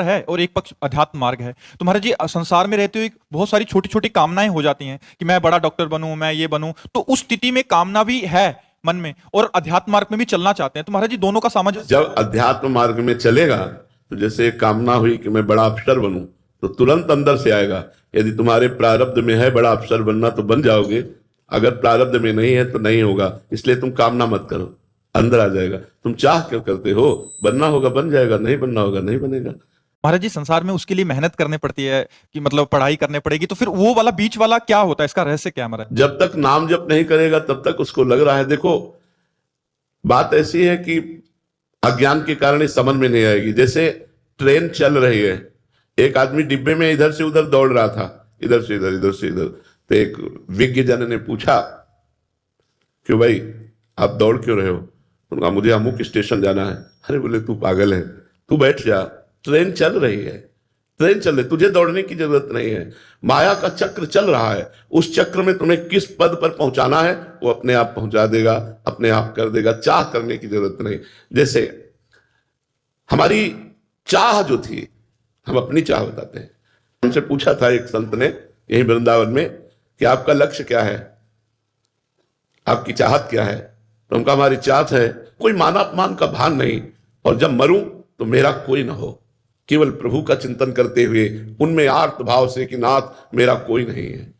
है और एक पक्ष अध्यात्म मार्ग है। तो महाराज जी, संसार में रहते हुए बहुत सारी छोटी छोटी कामनाएं हो जाती हैं कि मैं बड़ा डॉक्टर बनूं, मैं ये बनूं, तो उस स्थिति में कामना भी है मन में और अध्यात्म मार्ग में भी चलना चाहते हैं, तो महाराज जी दोनों का सामंजस्य। जब अध्यात्म मार्ग में चलेगा तो जैसे कामना हुई कि मैं बड़ा अफसर बनूं, तो तुरंत अंदर से आएगा। यदि तुम्हारे प्रारब्ध में है बड़ा अफसर बनना तो बन जाओगे, अगर प्रारब्ध में नहीं है तो नहीं होगा। इसलिए तुम कामना मत करो, अंदर आ जाएगा। तुम चाह क्यों करते हो? बनना होगा बन जाएगा, नहीं बनना होगा नहीं बनेगा। महाराज जी, संसार में उसके लिए मेहनत करनी पड़ती है कि मतलब पढ़ाई करनी पड़ेगी, तो फिर वो वाला बीच वाला क्या होता है, इसका रहस्य क्या है महाराज? जब तक नाम जप नहीं करेगा तब तक उसको लग रहा है। देखो, बात ऐसी है कि अज्ञान के कारण इस समझ में नहीं आएगी। जैसे ट्रेन चल रही है, एक आदमी डिब्बे में इधर से उधर दौड़ रहा था, इधर से इधर इधर से इधर, तो एक विज्ञ जन ने पूछा क्यों भाई आप दौड़ क्यों रहे हो? उनका मुझे अमुक स्टेशन जाना है। अरे बोले तू पागल है, तू बैठ जा, ट्रेन चल रही है, ट्रेन चल रही, तुझे दौड़ने की जरूरत नहीं है। माया का चक्र चल रहा है, उस चक्र में तुम्हें किस पद पर पहुंचाना है वो अपने आप पहुंचा देगा, अपने आप कर देगा, चाह करने की जरूरत नहीं। जैसे हमारी चाह जो थी, हम अपनी चाह बताते हैं। हमसे पूछा था एक संत ने यही वृंदावन में कि आपका लक्ष्य क्या है, आपकी चाहत क्या है? तो उनका हमारी चाहत है कोई मान अपमान का भान नहीं, और जब मरूं तो मेरा कोई ना हो, केवल प्रभु का चिंतन करते हुए उनमें आर्त भाव से कि नाथ मेरा कोई नहीं है।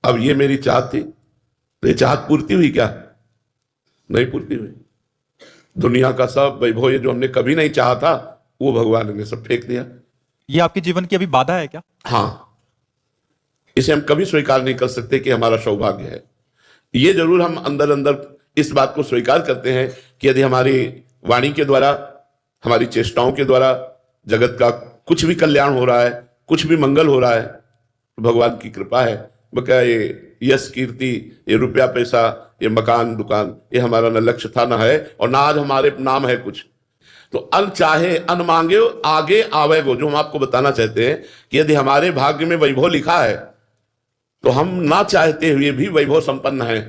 अब ये मेरी चाहत थी, तो ये चाहत पूर्ति हुई क्या? नहीं पूर्ति हुई। दुनिया का सब वैभव ये जो हमने कभी नहीं चाहा था वो भगवान ने सब फेंक दिया। ये आपके जीवन की अभी बाधा है क्या? हाँ, इसे हम कभी स्वीकार नहीं कर सकते कि हमारा सौभाग्य है। ये जरूर हम अंदर अंदर इस बात को स्वीकार करते हैं कि यदि हमारी वाणी के द्वारा, हमारी चेष्टाओं के द्वारा जगत का कुछ भी कल्याण हो रहा है, कुछ भी मंगल हो रहा है, तो भगवान की कृपा है। बका ये यश कीर्ति, ये रुपया पैसा, ये मकान दुकान, ये हमारा न लक्ष्य था न है, और ना आज हमारे नाम है कुछ। तो अन चाहे अन मांगे आगे आवेगो, जो हम आपको बताना चाहते हैं कि यदि हमारे भाग्य में वैभव लिखा है तो हम ना चाहते हुए भी वैभव संपन्न है।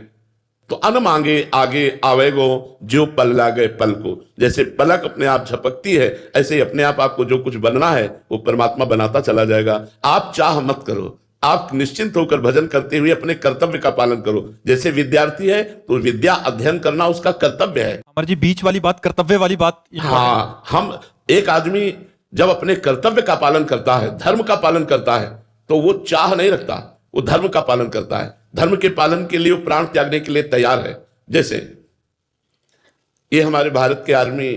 तो अन मांगे आगे आवेगो, जो पल लागे पल को। जैसे पलक अपने आप झपकती है, ऐसे ही अपने आप आपको जो कुछ बनना है वो परमात्मा बनाता चला जाएगा। आप चाह मत करो, आप निश्चिंत होकर भजन करते हुए अपने कर्तव्य का पालन करो। जैसे विद्यार्थी है तो विद्या अध्ययन करना उसका कर्तव्य है। अमर जी, बीच वाली बात, कर्तव्य वाली बात। हाँ, हम एक आदमी जब अपने कर्तव्य का पालन करता है, धर्म का पालन करता है, तो वो चाह नहीं रखता, वो धर्म का पालन करता है। धर्म के पालन के लिए वो प्राण त्यागने के लिए तैयार है। जैसे ये हमारे भारत के आर्मी